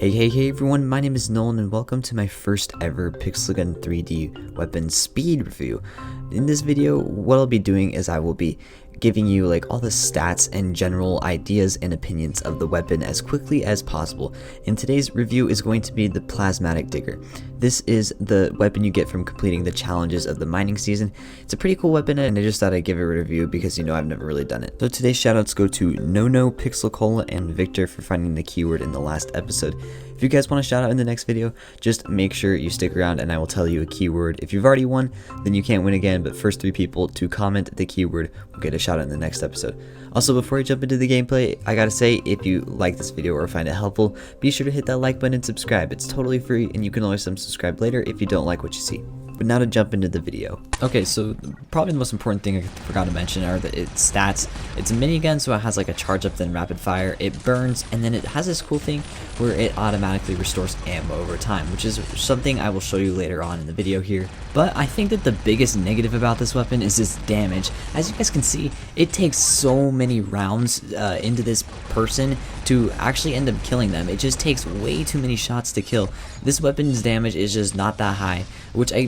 Hey everyone, my name is Nolan and welcome to my first ever Pixel Gun 3D weapon speed review. In this video, what I'll be doing is I will be giving you like all the stats and general ideas and opinions of the weapon as quickly as possible. And today's review is going to be the Plasmatic digger. This is the weapon you get from completing the challenges of the mining season. It's a pretty cool weapon and I just thought I'd give it a review because I've never really done it. So today's shoutouts go to Nono, Pixel Cola, and Victor for finding the keyword in the last episode. If you guys want a shout out in the next video, just make sure you stick around and I will tell you a keyword. If you've already won, then you can't win again, but first 3 people to comment the keyword will get a shout out in the next episode. Also, before I jump into the gameplay, I gotta say, if you like this video or find it helpful, be sure to hit that like button and subscribe. It's totally free and you can always unsubscribe later if you don't like what you see. But now to jump into the video. Okay, so probably the most important thing I forgot to mention are its stats. It's a minigun, so it has like a charge up then rapid fire. It burns, and then it has this cool thing where it automatically restores ammo over time, which is something I will show you later on in the video here. But I think that the biggest negative about this weapon is its damage. As you guys can see, it takes so many rounds into this person to actually end up killing them. It just takes way too many shots to kill. This weapon's damage is just not that high, which I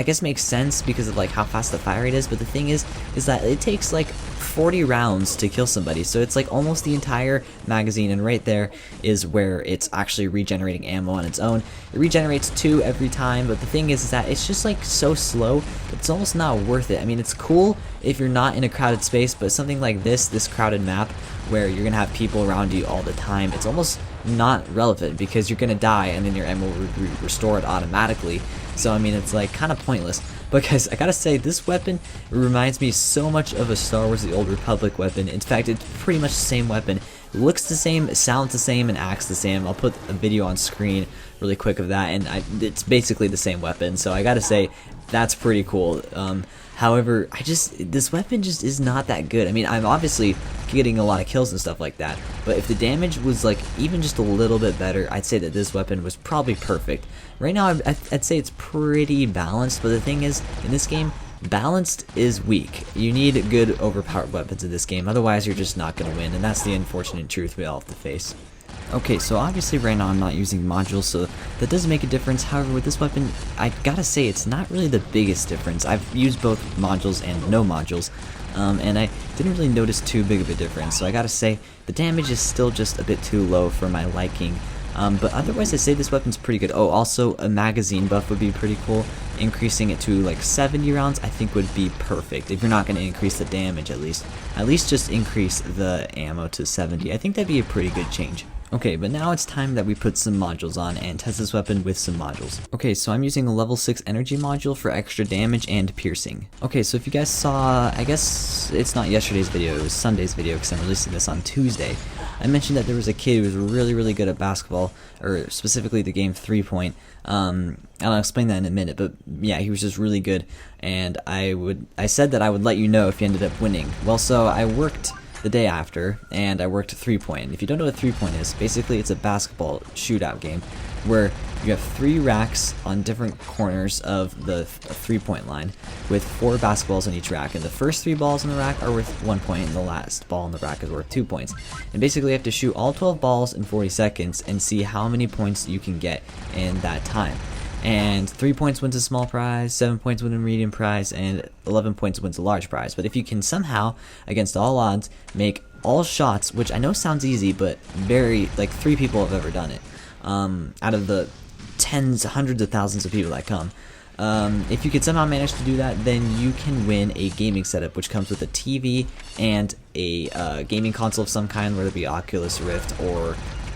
guess makes sense because of like how fast the fire rate is, but the thing is that it takes like 40 rounds to kill somebody, so it's like almost the entire magazine, and right there is where it's actually regenerating ammo on its own. It regenerates 2 every time, but the thing is that it's just like so slow, it's almost not worth it. I mean, it's cool if you're not in a crowded space, but something like this crowded map where you're gonna have people around you all the time, it's almost not relevant because you're gonna die and then your ammo will be restored automatically. So I mean, it's like kind of pointless. But guys, I gotta say, this weapon reminds me so much of a Star Wars The Old Republic weapon. In fact, it's pretty much the same weapon. It looks the same, sounds the same, and acts the same. I'll put a video on screen really quick of that, and it's basically the same weapon. So I gotta say, that's pretty cool. However, this weapon just is not that good. I mean, I'm obviously getting a lot of kills and stuff like that, but if the damage was like even just a little bit better, I'd say that this weapon was probably perfect. Right now, I'd say it's pretty balanced, but the thing is, in this game, balanced is weak. You need good overpowered weapons in this game, otherwise you're just not going to win, and that's the unfortunate truth we all have to face. Okay, so obviously right now I'm not using modules, so that does make a difference. However, with this weapon, I gotta say it's not really the biggest difference. I've used both modules and no modules, and I didn't really notice too big of a difference. So I gotta say the damage is still just a bit too low for my liking. But otherwise, I say this weapon's pretty good. Oh, also a magazine buff would be pretty cool. Increasing it to like 70 rounds, I think would be perfect. If you're not going to increase the damage, at least just increase the ammo to 70. I think that'd be a pretty good change. Okay, but now it's time that we put some modules on and test this weapon with some modules. Okay, so I'm using a level 6 energy module for extra damage and piercing. Okay, so if you guys saw, I guess it's not yesterday's video, it was Sunday's video because I'm releasing this on Tuesday. I mentioned that there was a kid who was really good at basketball, or specifically the game 3-point. And I'll explain that in a minute, but yeah, he was just really good, and I said that I would let you know if he ended up winning. Well, so I worked the day after, and I worked 3-point. If you don't know what 3-point is, basically it's a basketball shootout game where you have 3 racks on different corners of the 3-point line with 4 basketballs on each rack, and the first 3 balls in the rack are worth 1 point and the last ball in the rack is worth 2 points. And basically you have to shoot all 12 balls in 40 seconds and see how many points you can get in that time. And 3 points wins a small prize, 7 points wins a medium prize, and 11 points wins a large prize. But if you can somehow, against all odds, make all shots, which I know sounds easy, but like 3 people have ever done it, out of the tens, hundreds of thousands of people that come. If you could somehow manage to do that, then you can win a gaming setup, which comes with a TV and a gaming console of some kind, whether it be Oculus Rift or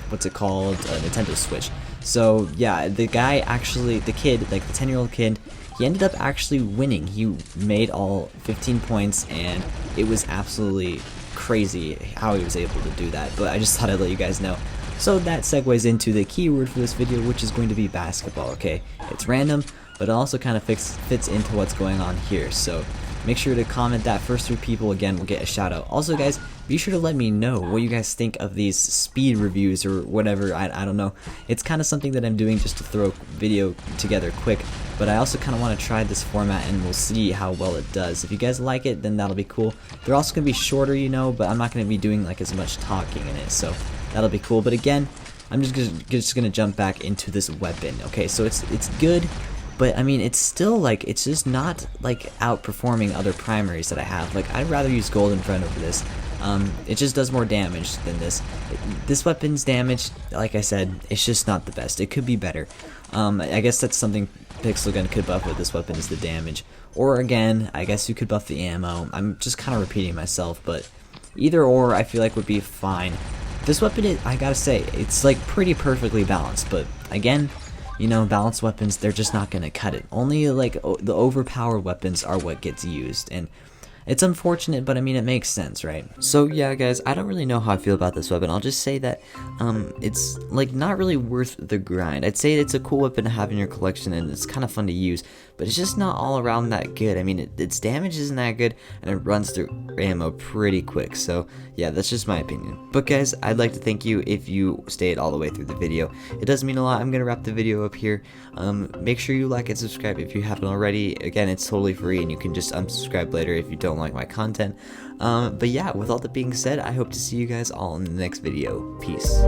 what's it called, a Nintendo Switch. So yeah, the kid, like the 10-year-old kid, he ended up actually winning. He made all 15 points, and it was absolutely crazy how he was able to do that, but I just thought I'd let you guys know. So that segues into the keyword for this video, which is going to be basketball, okay? It's random, but it also kind of fits into what's going on here, so make sure to comment that. First 3 people, again, will get a shout out. Also, guys, be sure to let me know what you guys think of these speed reviews or whatever. I don't know. It's kind of something that I'm doing just to throw a video together quick, but I also kind of want to try this format and we'll see how well it does. If you guys like it, then that'll be cool. They're also going to be shorter, but I'm not going to be doing like as much talking in it, so that'll be cool. But again, I'm just gonna jump back into this weapon. Okay, so it's good, but I mean, it's still like, it's just not like outperforming other primaries that I have. Like, I'd rather use Golden Friend over this. It just does more damage than this. This weapon's damage, like I said, it's just not the best. It could be better. I guess that's something Pixel Gun could buff with this weapon, is the damage. Or again, I guess you could buff the ammo. I'm just kind of repeating myself, but either or I feel like would be fine. This weapon, I gotta say, it's like pretty perfectly balanced, but again, you know, balanced weapons, they're just not gonna cut it. Only like the overpowered weapons are what gets used, and it's unfortunate, but I mean, it makes sense, right? So yeah, guys, I don't really know how I feel about this weapon. I'll just say that it's like not really worth the grind. I'd say it's a cool weapon to have in your collection, and it's kind of fun to use, but it's just not all around that good. I mean, its damage isn't that good, and it runs through ammo pretty quick. So yeah, that's just my opinion. But guys, I'd like to thank you if you stayed all the way through the video. It does mean a lot. I'm gonna wrap the video up here. Make sure you like and subscribe if you haven't already. Again, it's totally free, and you can just unsubscribe later if you don't like my content. But yeah, with all that being said, I hope to see you guys all in the next video. Peace.